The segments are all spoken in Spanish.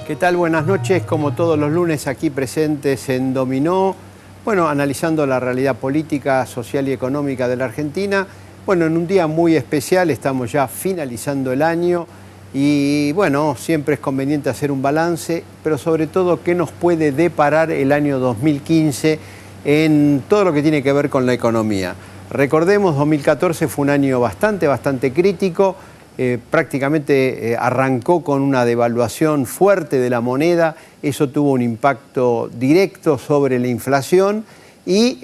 ¿Qué tal? Buenas noches, como todos los lunes aquí presentes en Dominó, bueno, analizando la realidad política, social y económica de la Argentina. Bueno, en un día muy especial, estamos ya finalizando el año y bueno, siempre es conveniente hacer un balance, pero sobre todo qué nos puede deparar el año 2015 en todo lo que tiene que ver con la economía. Recordemos, 2014 fue un año bastante crítico. Prácticamente arrancó con una devaluación fuerte de la moneda, eso tuvo un impacto directo sobre la inflación y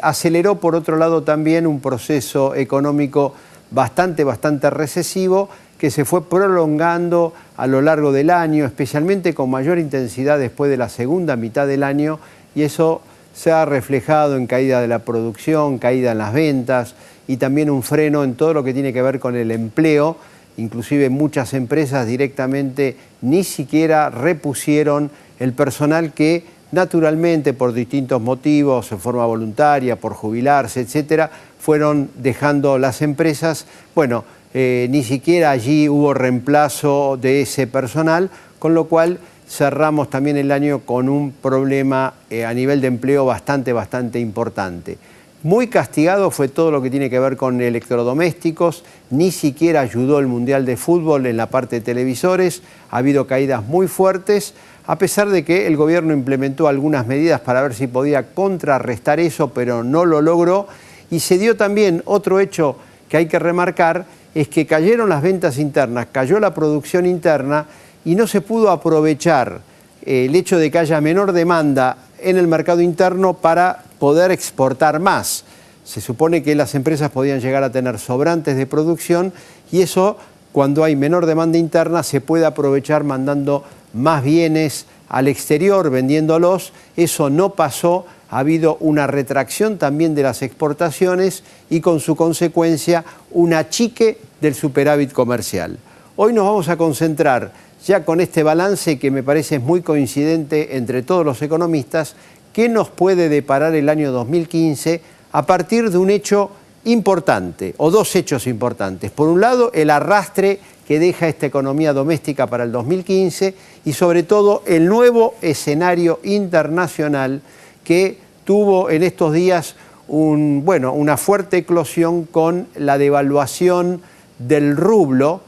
aceleró por otro lado también un proceso económico bastante recesivo que se fue prolongando a lo largo del año, especialmente con mayor intensidad después de la segunda mitad del año, y eso se ha reflejado en caída de la producción, caída en las ventas y también un freno en todo lo que tiene que ver con el empleo. Inclusive muchas empresas directamente ni siquiera repusieron el personal que naturalmente por distintos motivos, en forma voluntaria, por jubilarse, etcétera, fueron dejando las empresas. Bueno, ni siquiera allí hubo reemplazo de ese personal, con lo cual cerramos también el año con un problema a nivel de empleo bastante importante. Muy castigado fue todo lo que tiene que ver con electrodomésticos, ni siquiera ayudó el Mundial de Fútbol en la parte de televisores, ha habido caídas muy fuertes, a pesar de que el gobierno implementó algunas medidas para ver si podía contrarrestar eso, pero no lo logró. Y se dio también otro hecho que hay que remarcar, es que cayeron las ventas internas, cayó la producción interna y no se pudo aprovechar el hecho de que haya menor demanda en el mercado interno para poder exportar más. Se supone que las empresas podían llegar a tener sobrantes de producción y eso, cuando hay menor demanda interna, se puede aprovechar mandando más bienes al exterior, vendiéndolos. Eso no pasó, ha habido una retracción también de las exportaciones y con su consecuencia un achique del superávit comercial. Hoy nos vamos a concentrar ya con este balance que me parece muy coincidente entre todos los economistas, ¿qué nos puede deparar el año 2015 a partir de un hecho importante, o dos hechos importantes? Por un lado, el arrastre que deja esta economía doméstica para el 2015 y sobre todo el nuevo escenario internacional que tuvo en estos días una fuerte eclosión con la devaluación del rublo.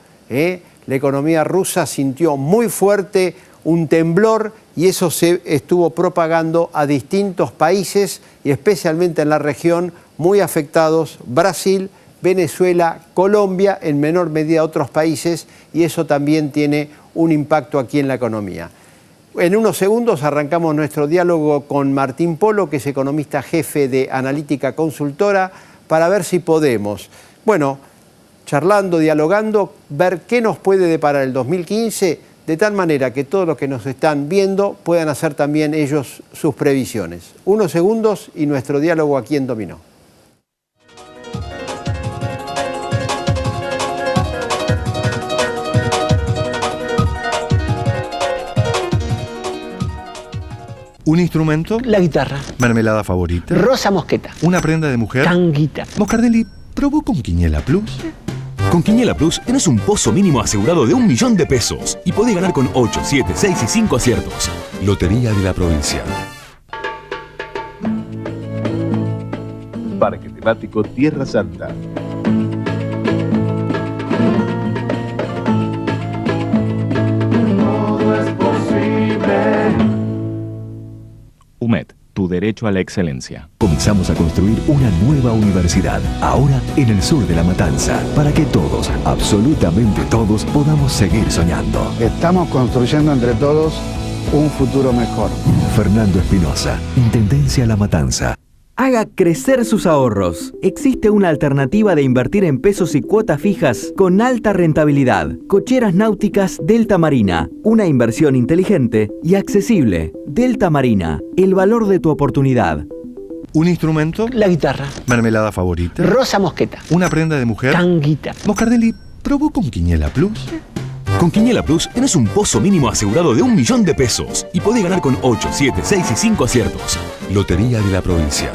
La economía rusa sintió muy fuerte un temblor y eso se estuvo propagando a distintos países y especialmente en la región muy afectados, Brasil, Venezuela, Colombia, en menor medida otros países, y eso también tiene un impacto aquí en la economía. En unos segundos arrancamos nuestro diálogo con Martín Polo, que es economista jefe de Analítica Consultora, para ver si podemos, charlando, dialogando, ver qué nos puede deparar el 2015, de tal manera que todos los que nos están viendo puedan hacer también ellos sus previsiones. Unos segundos y nuestro diálogo aquí en Dominó. ¿Un instrumento? La guitarra. ¿Mermelada favorita? Rosa mosqueta. ¿Una prenda de mujer? Tanguita. Moscardelli, ¿probó con Quiniela Plus? Con Quiniela Plus tenés un pozo mínimo asegurado de 1 millón de pesos y podés ganar con 8, 7, 6 y 5 aciertos. Lotería de la Provincia. Parque temático Tierra Santa. Todo es posible. UMED, tu derecho a la excelencia. Comenzamos a construir una nueva universidad, ahora en el sur de La Matanza, para que todos, absolutamente todos, podamos seguir soñando. Estamos construyendo entre todos un futuro mejor. Fernando Espinosa, Intendencia La Matanza. Haga crecer sus ahorros. Existe una alternativa de invertir en pesos y cuotas fijas con alta rentabilidad. Cocheras náuticas Delta Marina. Una inversión inteligente y accesible. Delta Marina. El valor de tu oportunidad. ¿Un instrumento? La guitarra. ¿Mermelada favorita? Rosa mosqueta. ¿Una prenda de mujer? Tanguita. Moscardelli, ¿probó con Quiniela Plus? Con Quiniela Plus tenés un pozo mínimo asegurado de 1 millón de pesos y podés ganar con 8, 7, 6 y 5 aciertos. Lotería de la Provincia.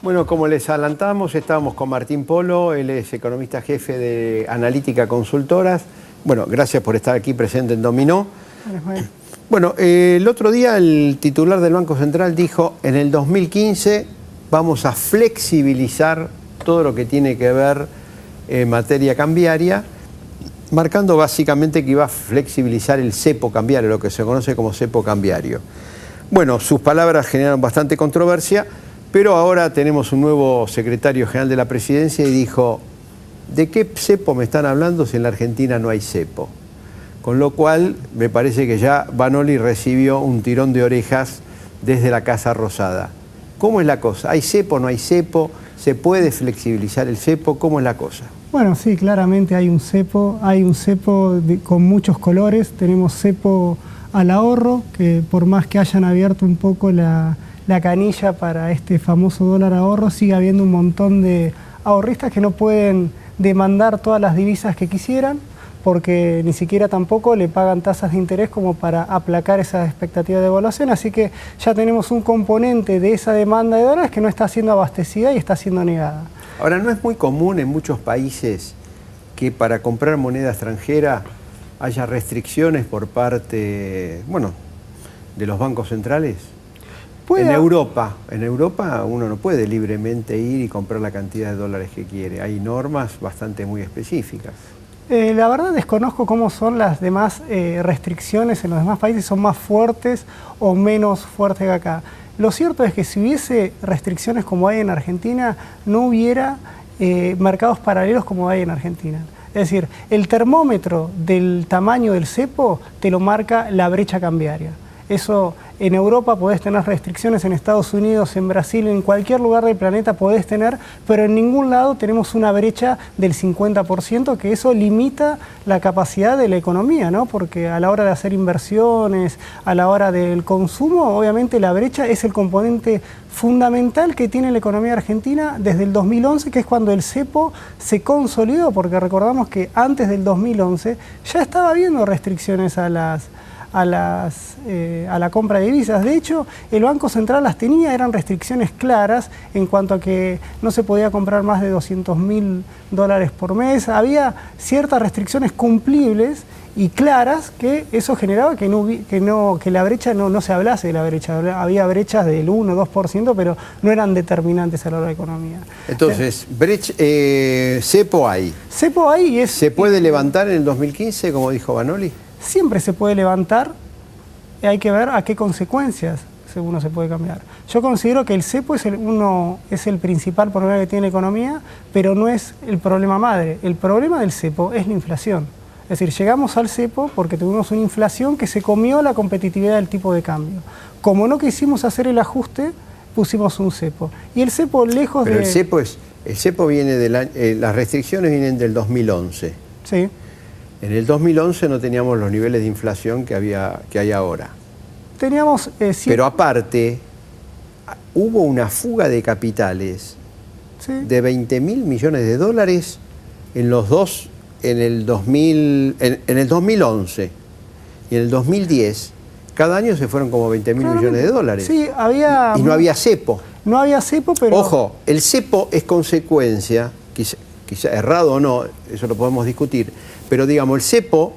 Bueno, como les adelantamos, estábamos con Martín Polo, él es economista jefe de Analítica Consultoras. Bueno, gracias por estar aquí presente en Dominó. Bueno, el otro día el titular del Banco Central dijo, en el 2015 vamos a flexibilizar todo lo que tiene que ver en materia cambiaria, marcando básicamente que iba a flexibilizar el cepo cambiario, lo que se conoce como cepo cambiario. Bueno, sus palabras generaron bastante controversia, pero ahora tenemos un nuevo secretario general de la Presidencia y dijo, ¿de qué cepo me están hablando si en la Argentina no hay cepo? Con lo cual, me parece que ya Vanoli recibió un tirón de orejas desde la Casa Rosada. ¿Cómo es la cosa? ¿Hay cepo, no hay cepo? ¿Se puede flexibilizar el cepo? ¿Cómo es la cosa? Bueno, sí, claramente hay un cepo con muchos colores. Tenemos cepo al ahorro, que por más que hayan abierto un poco la canilla para este famoso dólar ahorro, sigue habiendo un montón de ahorristas que no pueden demandar todas las divisas que quisieran, porque ni siquiera tampoco le pagan tasas de interés como para aplacar esas expectativas de evaluación, así que ya tenemos un componente de esa demanda de dólares que no está siendo abastecida y está siendo negada. Ahora, ¿no es muy común en muchos países que para comprar moneda extranjera haya restricciones por parte, bueno, de los bancos centrales? En Europa uno no puede libremente ir y comprar la cantidad de dólares que quiere, hay normas bastante muy específicas. La verdad desconozco cómo son las demás restricciones en los demás países, son más fuertes o menos fuertes que acá. Lo cierto es que si hubiese restricciones como hay en Argentina, no hubiera mercados paralelos como hay en Argentina. Es decir, el termómetro del tamaño del cepo te lo marca la brecha cambiaria. Eso en Europa podés tener restricciones, en Estados Unidos, en Brasil, en cualquier lugar del planeta podés tener, pero en ningún lado tenemos una brecha del 50%, que eso limita la capacidad de la economía, ¿no? Porque a la hora de hacer inversiones, a la hora del consumo, obviamente la brecha es el componente fundamental que tiene la economía argentina desde el 2011, que es cuando el cepo se consolidó, porque recordamos que antes del 2011 ya estaba habiendo restricciones a la compra de divisas. De hecho, el Banco Central las tenía, eran restricciones claras en cuanto a que no se podía comprar más de $200.000 por mes. Había ciertas restricciones cumplibles y claras que eso generaba que la brecha no se hablase de la brecha. Había brechas del 1 o 2%, pero no eran determinantes a la hora de la economía. Entonces, cepo hay. Cepo hay y ¿Se puede levantar en el 2015, como dijo Vanoli? Siempre se puede levantar, hay que ver a qué consecuencias uno se puede cambiar. Yo considero que el cepo es el principal problema que tiene la economía, pero no es el problema madre. El problema del cepo es la inflación. Es decir, llegamos al cepo porque tuvimos una inflación que se comió la competitividad del tipo de cambio. Como no quisimos hacer el ajuste, pusimos un cepo. Y el cepo lejos pero el cepo viene las restricciones vienen del 2011. Sí. En el 2011 no teníamos los niveles de inflación que hay ahora. Teníamos... Pero aparte, hubo una fuga de capitales de 20.000 millones de dólares en el 2011 y en el 2010. Cada año se fueron como 20.000 millones de dólares. Sí, y no había cepo. No había cepo, pero... Ojo, el cepo es consecuencia, quizá errado o no, eso lo podemos discutir, pero digamos, el cepo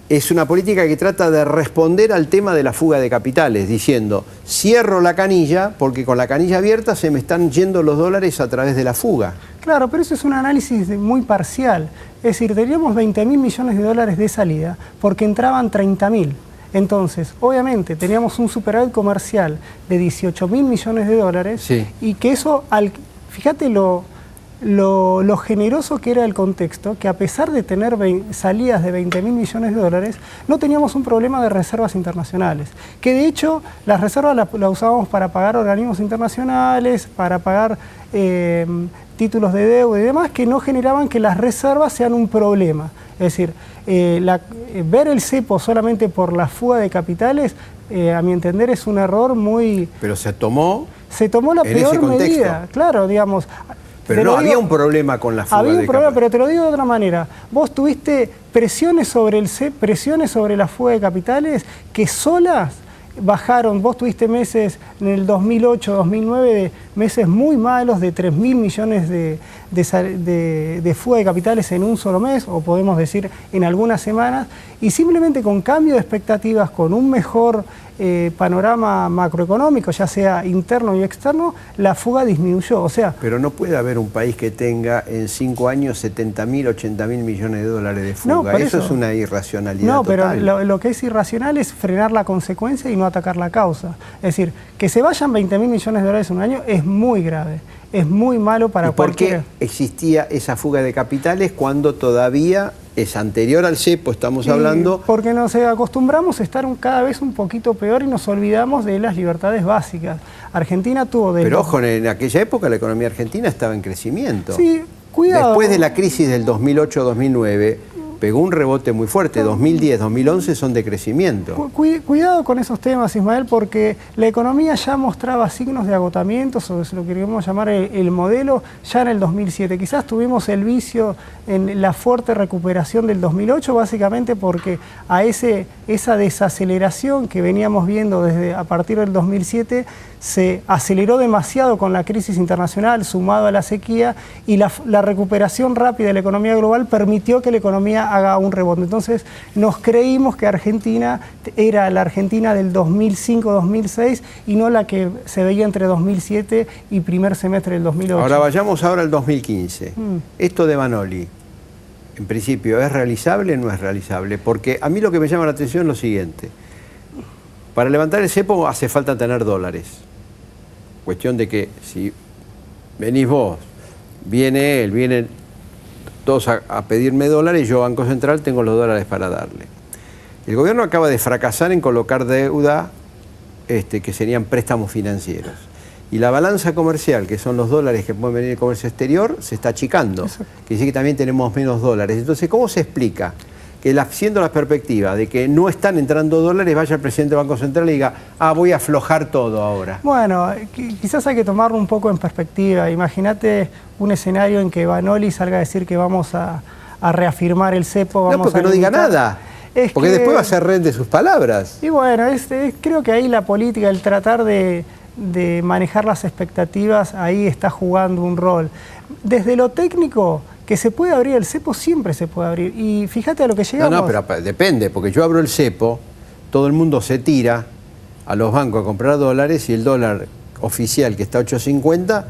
es una política que trata de responder al tema de la fuga de capitales, diciendo, cierro la canilla porque con la canilla abierta se me están yendo los dólares a través de la fuga. Claro, pero eso es un análisis muy parcial. Es decir, teníamos 20.000 millones de dólares de salida porque entraban 30.000. Entonces, obviamente, teníamos un superávit comercial de 18.000 millones de dólares, sí, y que eso, fíjate lo generoso que era el contexto, que a pesar de tener salidas de 20.000 millones de dólares, no teníamos un problema de reservas internacionales. Que de hecho, las reservas las usábamos para pagar organismos internacionales, para pagar títulos de deuda y demás, que no generaban que las reservas sean un problema. Es decir, ver el cepo solamente por la fuga de capitales, a mi entender, es un error muy... Pero se tomó la peor medida, claro, digamos... Pero no, había un problema con la fuga de capitales. Había un problema, pero te lo digo de otra manera. Vos tuviste presiones sobre la fuga de capitales que solas bajaron, vos tuviste meses en el 2008, 2009, meses muy malos de 3.000 millones de fuga de capitales en un solo mes, o podemos decir en algunas semanas, y simplemente con cambio de expectativas, con un mejor panorama macroeconómico, ya sea interno y externo, la fuga disminuyó. O sea, pero no puede haber un país que tenga en 5 años 70.000, 80.000 millones de dólares de fuga. No, eso es una irracionalidad. No, total. Pero lo que es irracional es frenar la consecuencia y no atacar la causa. Es decir, que se vayan 20.000 millones de dólares en un año es muy grave. Es muy malo para cualquiera. ¿Por qué existía esa fuga de capitales cuando todavía es anterior al cepo, estamos hablando? Porque nos acostumbramos a estar cada vez un poquito peor y nos olvidamos de las libertades básicas. Argentina tuvo... Pero ojo, en aquella época la economía argentina estaba en crecimiento. Sí, cuidado. Después de la crisis del 2008-2009... pegó un rebote muy fuerte, 2010, 2011 son de crecimiento. Cuidado con esos temas, Ismael, porque la economía ya mostraba signos de agotamiento, sobre lo que queremos llamar el modelo, ya en el 2007. Quizás tuvimos el vicio en la fuerte recuperación del 2008, básicamente porque a esa desaceleración que veníamos viendo a partir del 2007, se aceleró demasiado con la crisis internacional, sumado a la sequía, y la recuperación rápida de la economía global permitió que la economía haga un rebote. Entonces nos creímos que Argentina era la Argentina del 2005-2006 y no la que se veía entre 2007 y primer semestre del 2008. Ahora vayamos al 2015. Esto de Vanoli, en principio, ¿es realizable o no es realizable? Porque a mí lo que me llama la atención es lo siguiente. Para levantar el cepo hace falta tener dólares. Cuestión de que si venís vos, viene él, vienen todos a pedirme dólares, yo, Banco Central, tengo los dólares para darle. El gobierno acaba de fracasar en colocar deuda, que serían préstamos financieros. Y la balanza comercial, que son los dólares que pueden venir del comercio exterior, se está achicando. Quiere decir que también tenemos menos dólares. Entonces, ¿cómo se explica que siendo la perspectiva de que no están entrando dólares, vaya el presidente del Banco Central y diga, voy a aflojar todo ahora? Bueno, quizás hay que tomarlo un poco en perspectiva. Imagínate un escenario en que Vanoli salga a decir que vamos a reafirmar el cepo. No, porque no diga nada. Porque después va a ser rehén de sus palabras. Y bueno, creo que ahí la política, el tratar de manejar las expectativas, ahí está jugando un rol. Desde lo técnico, que se puede abrir el cepo, siempre se puede abrir. Y fíjate a lo que llegamos. No, pero depende, porque yo abro el cepo, todo el mundo se tira a los bancos a comprar dólares y el dólar oficial, que está a 8.50,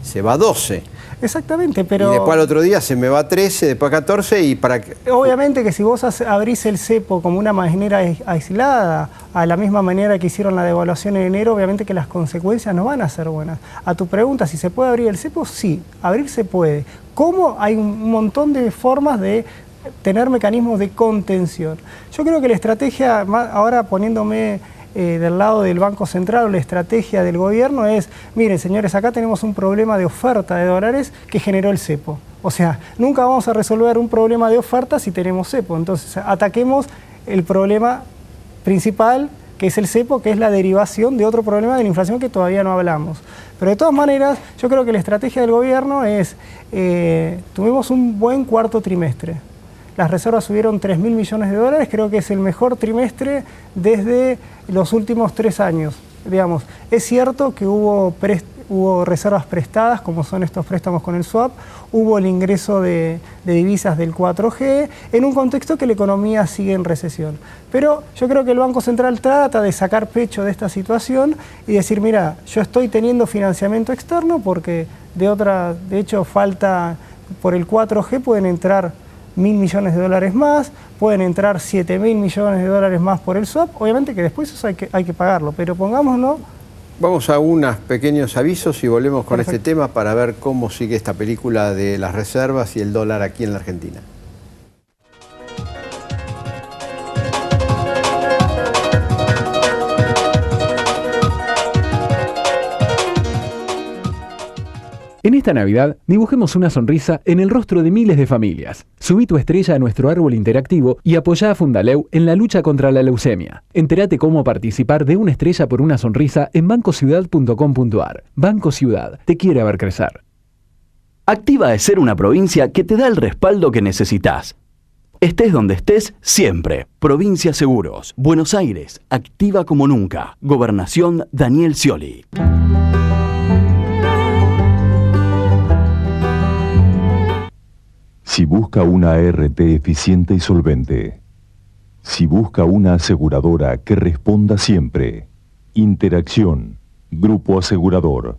se va a 12. Exactamente, pero... Y después al otro día se me va a 13, después a 14 y para... Obviamente que si vos abrís el cepo como una manera aislada, a la misma manera que hicieron la devaluación en enero, obviamente que las consecuencias no van a ser buenas. A tu pregunta, ¿si se puede abrir el cepo? Sí, abrir se puede. ¿Cómo? Hay un montón de formas de tener mecanismos de contención. Yo creo que la estrategia, ahora poniéndome del lado del Banco Central, la estrategia del gobierno es, miren señores, acá tenemos un problema de oferta de dólares que generó el cepo. O sea, nunca vamos a resolver un problema de oferta si tenemos cepo. Entonces, ataquemos el problema principal, que es el cepo, que es la derivación de otro problema de la inflación que todavía no hablamos. Pero de todas maneras, yo creo que la estrategia del gobierno es, tuvimos un buen cuarto trimestre. Las reservas subieron 3.000 millones de dólares, creo que es el mejor trimestre desde los últimos 3 años. Digamos, es cierto que hubo reservas prestadas, como son estos préstamos con el swap, hubo el ingreso de divisas del 4G, en un contexto que la economía sigue en recesión. Pero yo creo que el Banco Central trata de sacar pecho de esta situación y decir, mira, yo estoy teniendo financiamiento externo porque de hecho falta, por el 4G pueden entrar 1.000 millones de dólares más, pueden entrar 7.000 millones de dólares más por el swap, obviamente que después eso hay que pagarlo, pero pongámoslo. Vamos a unos pequeños avisos y volvemos con este tema para ver cómo sigue esta película de las reservas y el dólar aquí en la Argentina. En esta Navidad, dibujemos una sonrisa en el rostro de miles de familias. Subí tu estrella a nuestro árbol interactivo y apoyá a Fundaleu en la lucha contra la leucemia. Entérate cómo participar de una estrella por una sonrisa en bancociudad.com.ar. Banco Ciudad, te quiere ver crecer. Activa es ser una provincia que te da el respaldo que necesitas. Estés donde estés, siempre. Provincia Seguros, Buenos Aires, activa como nunca. Gobernación Daniel Scioli. Si busca una ART eficiente y solvente. Si busca una aseguradora que responda siempre. Interacción. Grupo Asegurador.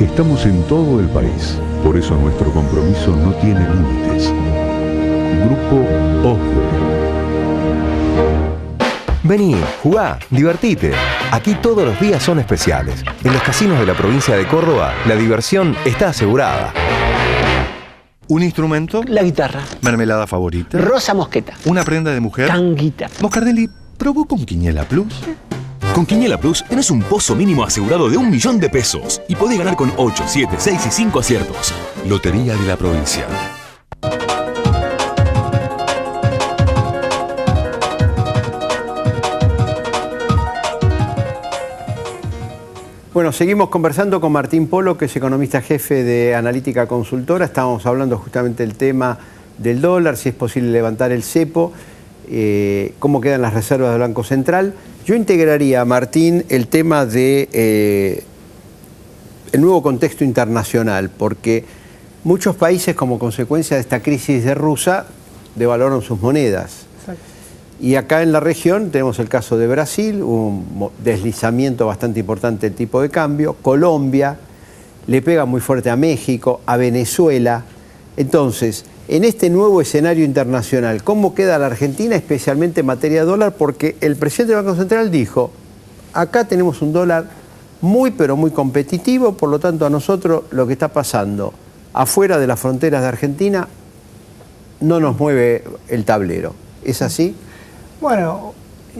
Estamos en todo el país, por eso nuestro compromiso no tiene límites. Grupo OSDE. Vení, jugá, divertite. Aquí todos los días son especiales. En los casinos de la provincia de Córdoba, la diversión está asegurada. ¿Un instrumento? La guitarra. ¿Mermelada favorita? Rosa mosqueta. ¿Una prenda de mujer? Tanguita. Moscardelli, ¿probó con Quiniela Plus? Con Quiniela Plus tenés un pozo mínimo asegurado de 1 millón de pesos y podés ganar con 8, 7, 6 y 5 aciertos. Lotería de la Provincia. Bueno, seguimos conversando con Martín Polo, que es economista jefe de Analítica Consultora. Estábamos hablando justamente del tema del dólar, si es posible levantar el cepo, cómo quedan las reservas del Banco Central. Yo integraría, Martín, el tema de el nuevo contexto internacional, porque muchos países, como consecuencia de esta crisis de Rusia, devaluaron sus monedas. Exacto. Y acá en la región tenemos el caso de Brasil, un deslizamiento bastante importante del tipo de cambio. Colombia le pega muy fuerte a México, a Venezuela. Entonces, en este nuevo escenario internacional, ¿cómo queda la Argentina, especialmente en materia de dólar? Porque el presidente del Banco Central dijo, acá tenemos un dólar muy, pero muy competitivo, por lo tanto a nosotros lo que está pasando afuera de las fronteras de Argentina no nos mueve el tablero. ¿Es así? Bueno,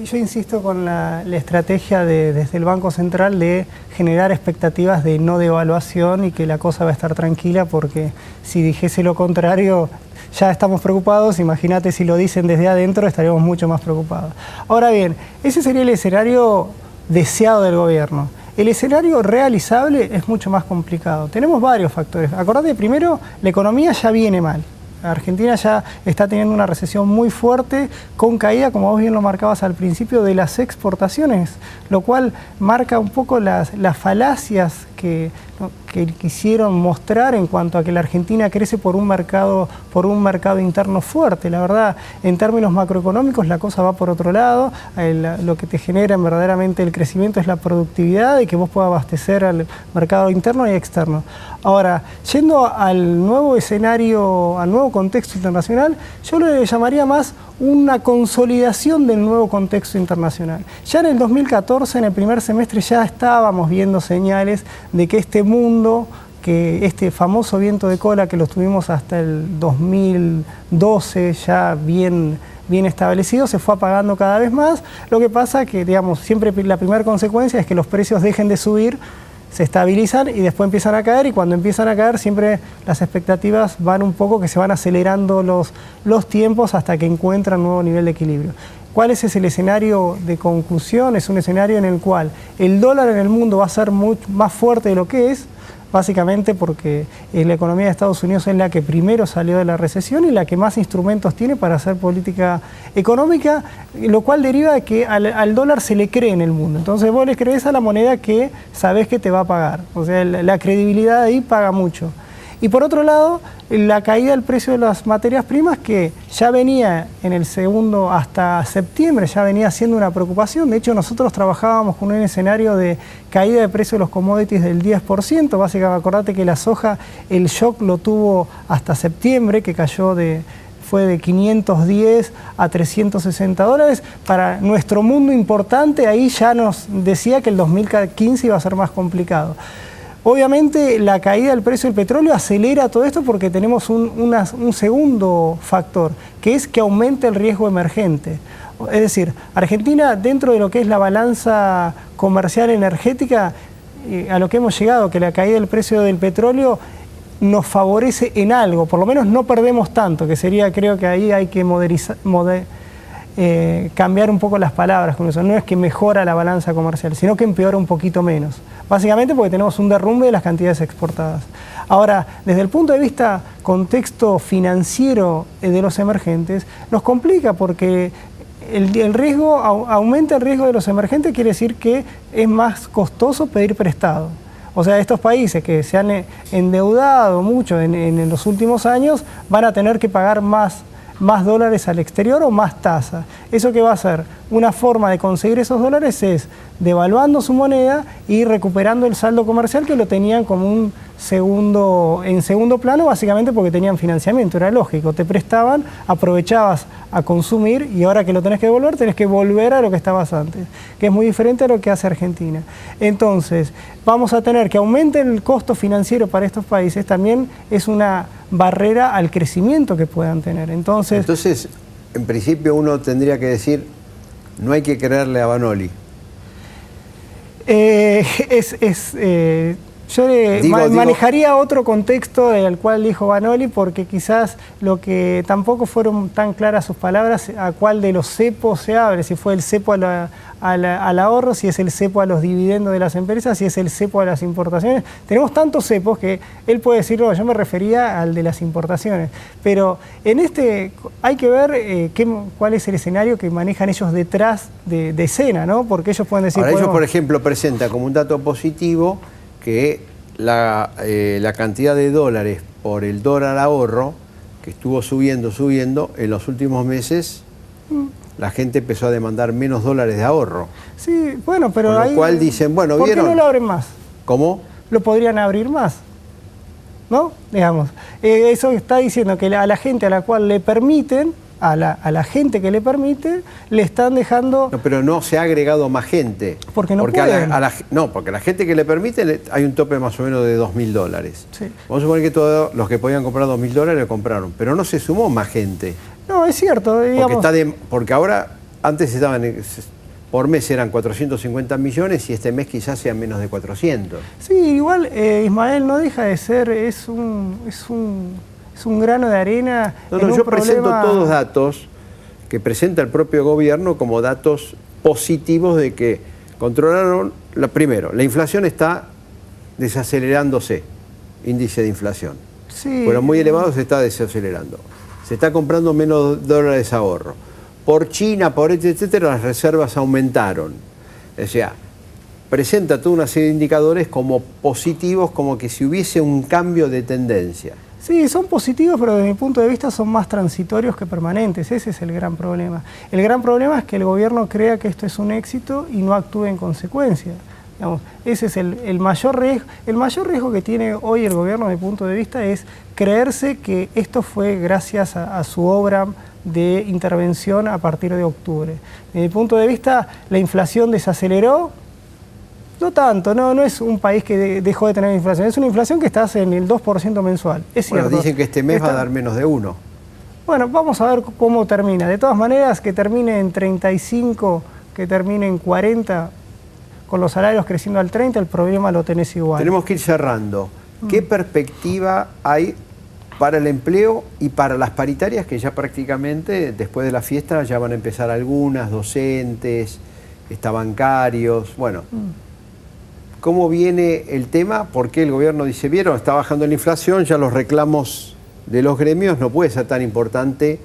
yo insisto con la estrategia desde el Banco Central de generar expectativas de no devaluación y que la cosa va a estar tranquila, porque si dijese lo contrario ya estamos preocupados, imagínate si lo dicen desde adentro estaríamos mucho más preocupados. Ahora bien, ese sería el escenario deseado del gobierno. El escenario realizable es mucho más complicado. Tenemos varios factores. Acordate, primero, la economía ya viene mal. Argentina ya está teniendo una recesión muy fuerte, con caída, como vos bien lo marcabas al principio, de las exportaciones, lo cual marca un poco las falacias que quisieron mostrar en cuanto a que la Argentina crece por un mercado interno fuerte. La verdad, en términos macroeconómicos la cosa va por otro lado. Lo que te genera verdaderamente el crecimiento es la productividad y que vos puedas abastecer al mercado interno y externo. Ahora, yendo al nuevo escenario, al nuevo contexto internacional, yo le llamaría más una consolidación del nuevo contexto internacional. Ya en el 2014, en el primer semestre, ya estábamos viendo señales de que este mundo, que este famoso viento de cola que lo tuvimos hasta el 2012 ya bien establecido, se fue apagando cada vez más. Lo que pasa que, digamos, siempre la primera consecuencia es que los precios dejen de subir, se estabilizan y después empiezan a caer, y cuando empiezan a caer siempre las expectativas van un poco, que se van acelerando los tiempos hasta que encuentran un nuevo nivel de equilibrio. ¿Cuál es el escenario de conclusión? Es un escenario en el cual el dólar en el mundo va a ser más fuerte de lo que es, básicamente porque la economía de Estados Unidos es la que primero salió de la recesión y la que más instrumentos tiene para hacer política económica, lo cual deriva de que al dólar se le cree en el mundo. Entonces vos le crees a la moneda que sabés que te va a pagar. O sea, la credibilidad ahí paga mucho. Y por otro lado, la caída del precio de las materias primas, que ya venía en el segundo, hasta septiembre, ya venía siendo una preocupación. De hecho, nosotros trabajábamos con un escenario de caída de precio de los commodities del 10%. Básicamente, acordate que la soja, el shock lo tuvo hasta septiembre, que cayó fue de 510 a 360 dólares. Para nuestro mundo importante, ahí ya nos decía que el 2015 iba a ser más complicado. Obviamente la caída del precio del petróleo acelera todo esto porque tenemos un segundo factor, que es que aumenta el riesgo emergente. Es decir, Argentina, dentro de lo que es la balanza comercial energética, a lo que hemos llegado, que la caída del precio del petróleo nos favorece en algo, por lo menos no perdemos tanto, que sería, creo que ahí hay que cambiar un poco las palabras con eso. No es que mejora la balanza comercial, sino que empeora un poquito menos. Básicamente porque tenemos un derrumbe de las cantidades exportadas. Ahora, desde el punto de vista contexto financiero de los emergentes, nos complica porque el riesgo, aumenta el riesgo de los emergentes, quiere decir que es más costoso pedir prestado. O sea, estos países que se han endeudado mucho en los últimos años van a tener que pagar más dólares al exterior o más tasa. ¿Eso qué va a hacer? Una forma de conseguir esos dólares es devaluando su moneda y recuperando el saldo comercial que lo tenían como en segundo plano, básicamente porque tenían financiamiento, era lógico. Te prestaban, aprovechabas a consumir y ahora que lo tenés que devolver, tenés que volver a lo que estabas antes, que es muy diferente a lo que hace Argentina. Entonces, vamos a tener que aumente el costo financiero para estos países, también es una barrera al crecimiento que puedan tener. Entonces, en principio uno tendría que decir, no hay que creerle a Vanoli. Yo manejaría otro contexto del cual dijo Vanoli, porque quizás lo que tampoco fueron tan claras sus palabras, a cuál de los cepos se abre, si fue el cepo al ahorro, si es el cepo a los dividendos de las empresas, si es el cepo a las importaciones. Tenemos tantos cepos que él puede decir, no, yo me refería al de las importaciones. Pero en este hay que ver cuál es el escenario que manejan ellos detrás de escena, ¿no? Porque ellos pueden decir... Ahora ellos, por ejemplo, presentan como un dato positivo que la cantidad de dólares por el dólar ahorro, que estuvo subiendo en los últimos meses, la gente empezó a demandar menos dólares de ahorro. Sí, bueno, pero con lo cual dicen, bueno, ¿por ¿vieron? qué no lo abren más? ¿Cómo? Lo podrían abrir más, ¿no? Digamos, eso está diciendo que a la gente a la cual le permiten, a la gente que le permite, le están dejando... No, pero no se ha agregado más gente. Porque no pueden. Porque a la gente que le permite hay un tope más o menos de $2.000. Sí. Vamos a suponer que todos los que podían comprar $2.000 lo compraron, pero no se sumó más gente. No, es cierto, digamos... Porque ahora, antes por mes eran 450 millones y este mes quizás sean menos de 400. Sí, igual Ismael no deja de ser, es un grano de arena. Yo presento todos datos que presenta el propio gobierno como datos positivos de que controlaron, primero, la inflación está desacelerándose, índice de inflación. Sí. Pero muy elevado se está desacelerando. Se está comprando menos dólares ahorro. Por China, por etcétera, las reservas aumentaron. O sea, presenta toda una serie de indicadores como positivos, como que si hubiese un cambio de tendencia. Sí, son positivos, pero desde mi punto de vista son más transitorios que permanentes. Ese es el gran problema. El gran problema es que el gobierno crea que esto es un éxito y no actúe en consecuencia. Digamos, ese es el mayor riesgo. El mayor riesgo que tiene hoy el gobierno, desde mi punto de vista, es creerse que esto fue gracias a su obra de intervención a partir de octubre. Desde mi punto de vista, la inflación desaceleró. No tanto, no es un país que dejó de tener inflación, es una inflación que está en el 2% mensual. Es cierto. Bueno, dicen que este mes va a dar menos de 1. Bueno, vamos a ver cómo termina. De todas maneras, que termine en 35, que termine en 40, con los salarios creciendo al 30, el problema lo tenés igual. Tenemos que ir cerrando. ¿Qué perspectiva hay para el empleo y para las paritarias, que ya prácticamente después de la fiesta ya van a empezar algunas, docentes, bancarios, bueno... ¿Cómo viene el tema? ¿Por qué el gobierno dice, vieron, está bajando la inflación, ya los reclamos de los gremios no puede ser tan importante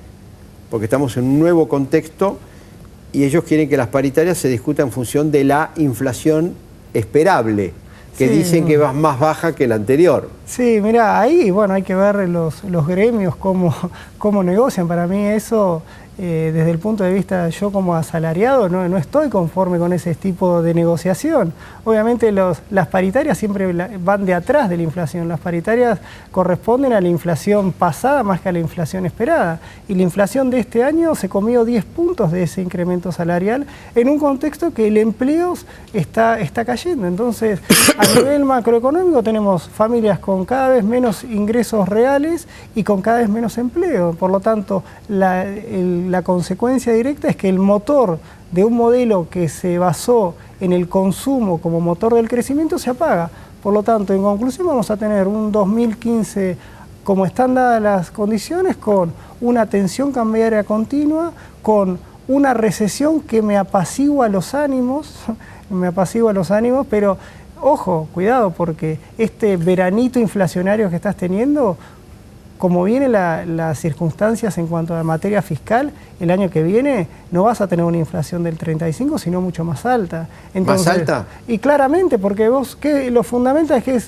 porque estamos en un nuevo contexto y ellos quieren que las paritarias se discutan en función de la inflación esperable, que dicen que va más baja que la anterior? Sí, mira, ahí bueno, hay que ver los gremios cómo negocian. Para mí eso... desde el punto de vista, yo como asalariado no estoy conforme con ese tipo de negociación. Obviamente las paritarias siempre van de atrás de la inflación. Las paritarias corresponden a la inflación pasada más que a la inflación esperada. Y la inflación de este año se comió 10 puntos de ese incremento salarial en un contexto que el empleo está cayendo. Entonces, a nivel macroeconómico tenemos familias con cada vez menos ingresos reales y con cada vez menos empleo. Por lo tanto, la consecuencia directa es que el motor de un modelo que se basó en el consumo como motor del crecimiento se apaga. Por lo tanto, en conclusión, vamos a tener un 2015 como están dadas las condiciones, con una tensión cambiaria continua, con una recesión que me apacigua los ánimos, pero ojo, cuidado, porque este veranito inflacionario que estás teniendo, como vienen las circunstancias en cuanto a materia fiscal, el año que viene no vas a tener una inflación del 35, sino mucho más alta. Entonces, ¿más alta? Y claramente, porque lo fundamental es que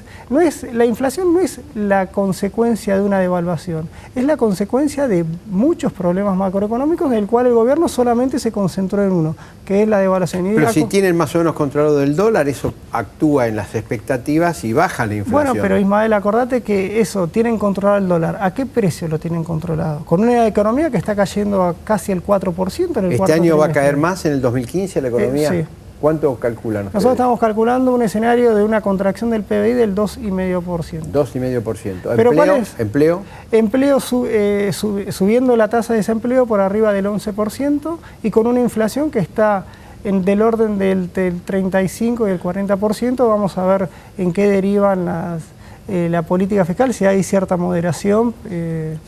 la inflación no es la consecuencia de una devaluación, es la consecuencia de muchos problemas macroeconómicos del cual el gobierno solamente se concentró en uno, que es la devaluación. Pero si tienen más o menos controlado el dólar, eso actúa en las expectativas y baja la inflación. Bueno, pero Ismael, acordate que eso, tienen controlado el dólar. ¿A qué precio lo tienen controlado? Con una economía que está cayendo a casi el 4% en el ¿Este año va a caer más en el 2015 la economía? Sí. ¿Cuánto calculan ustedes? Nosotros estamos calculando un escenario de una contracción del PBI del 2,5%. 2,5%. ¿Pero ¿Empleo? cuál es? ¿Empleo? Empleo subiendo la tasa de desempleo por arriba del 11% y con una inflación que está del orden del 35 y el 40%. Vamos a ver en qué derivan la política fiscal, si hay cierta moderación.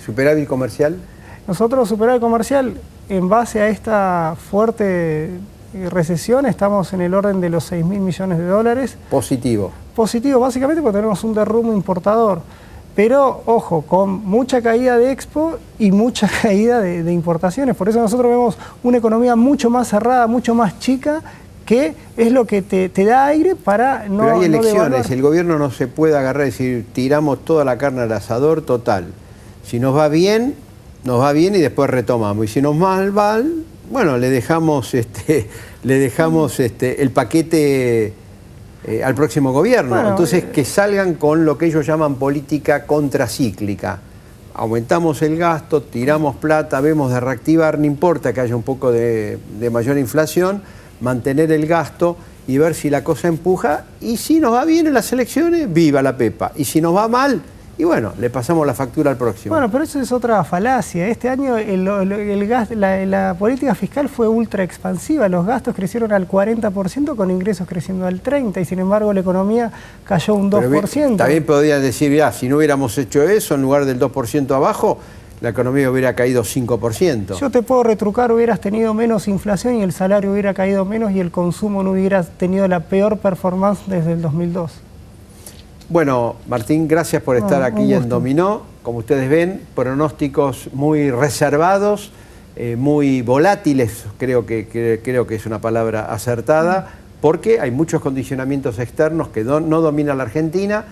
¿Superávit comercial? Nosotros, superávit comercial, en base a esta fuerte recesión, estamos en el orden de los 6.000 millones de dólares. Positivo. Positivo, básicamente porque tenemos un derrumbe importador. Pero, ojo, con mucha caída de expo y mucha caída de importaciones. Por eso nosotros vemos una economía mucho más cerrada, mucho más chica, que es lo que te da aire para no Pero hay elecciones, devaluar. el gobierno no se puede agarrar y decir, tiramos toda la carne al asador, total. Si nos va bien y después retomamos. Y si nos va mal, bueno, le dejamos el paquete al próximo gobierno. Bueno, entonces, que salgan con lo que ellos llaman política contracíclica. Aumentamos el gasto, tiramos plata, vemos de reactivar, no importa que haya un poco de mayor inflación, mantener el gasto y ver si la cosa empuja, y si nos va bien en las elecciones, viva la pepa, y si nos va mal, y bueno, le pasamos la factura al próximo. Bueno, pero eso es otra falacia. Este año la política fiscal fue ultra expansiva, los gastos crecieron al 40% con ingresos creciendo al 30%, y sin embargo la economía cayó un 2%. También podrían decir, ya, si no hubiéramos hecho eso, en lugar del 2% abajo, la economía hubiera caído 5%. Yo te puedo retrucar, hubieras tenido menos inflación y el salario hubiera caído menos y el consumo no hubiera tenido la peor performance desde el 2002. Bueno, Martín, gracias por estar aquí en Dominó. Como ustedes ven, pronósticos muy reservados, muy volátiles, creo que es una palabra acertada, porque hay muchos condicionamientos externos que no domina la Argentina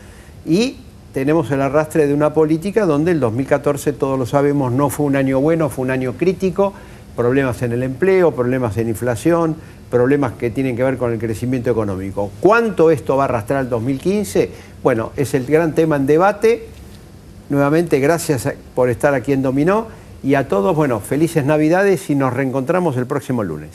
y tenemos el arrastre de una política donde el 2014, todos lo sabemos, no fue un año bueno, fue un año crítico, problemas en el empleo, problemas en inflación, problemas que tienen que ver con el crecimiento económico. ¿Cuánto esto va a arrastrar al 2015? Bueno, es el gran tema en debate. Nuevamente, gracias por estar aquí en Dominó y a todos, bueno, felices Navidades y nos reencontramos el próximo lunes.